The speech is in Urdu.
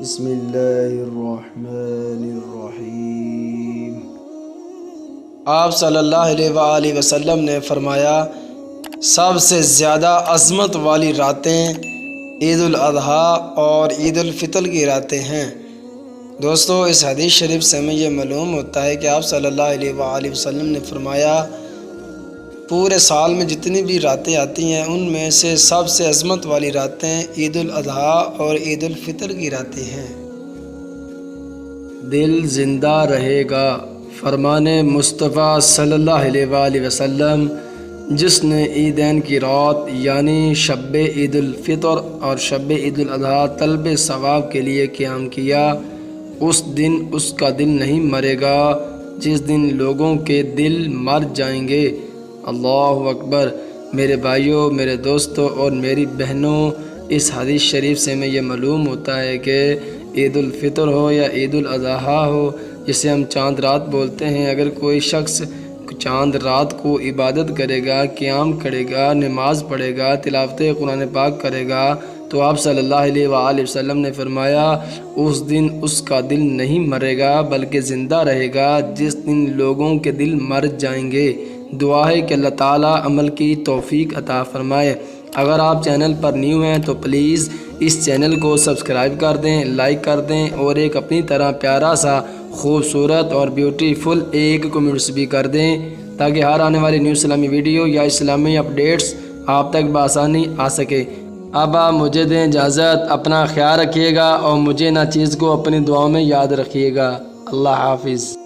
بسم اللہ الرحمن الرحیم۔ آپ صلی اللہ علیہ وآلہ وسلم نے فرمایا، سب سے زیادہ عظمت والی راتیں عید الاضحیٰ اور عید الفطر کی راتیں ہیں۔ دوستو، اس حدیث شریف سے ہمیں یہ معلوم ہوتا ہے کہ آپ صلی اللہ علیہ وآلہ وسلم نے فرمایا، پورے سال میں جتنی بھی راتیں آتی ہیں ان میں سے سب سے عظمت والی راتیں عید الاضحیٰ اور عید الفطر کی راتیں ہیں۔ دل زندہ رہے گا، فرمان مصطفیٰ صلی اللہ علیہ وآلہ وسلم، جس نے عیدین کی رات یعنی شب عید الفطر اور شب عید الاضحیٰ طلب ثواب کے لیے قیام کیا، اس دن اس کا دل نہیں مرے گا جس دن لوگوں کے دل مر جائیں گے۔ اللہ اکبر۔ میرے بھائیوں، میرے دوستوں اور میری بہنوں، اس حدیث شریف سے ہمیں یہ معلوم ہوتا ہے کہ عید الفطر ہو یا عید الاضحیٰ ہو، جسے ہم چاند رات بولتے ہیں، اگر کوئی شخص چاند رات کو عبادت کرے گا، قیام کرے گا، نماز پڑھے گا، تلاوت قرآن پاک کرے گا، تو آپ صلی اللہ علیہ وآلہ وسلم نے فرمایا اس دن اس کا دل نہیں مرے گا بلکہ زندہ رہے گا جس دن لوگوں کے دل مر جائیں گے۔ دعا ہے کہ اللہ تعالیٰ عمل کی توفیق عطا فرمائے۔ اگر آپ چینل پر نیو ہیں تو پلیز اس چینل کو سبسکرائب کر دیں، لائک کر دیں اور ایک اپنی طرح پیارا سا خوبصورت اور بیوٹیفل ایک کمنٹس بھی کر دیں، تاکہ ہر آنے والی نیو اسلامی ویڈیو یا اسلامی اپڈیٹس آپ تک بآسانی آ سکے۔ اب آپ مجھے دیں اجازت، اپنا خیال رکھیے گا اور مجھے نہ چیز کو اپنی دعاؤں میں یاد رکھیے گا۔ اللہ حافظ۔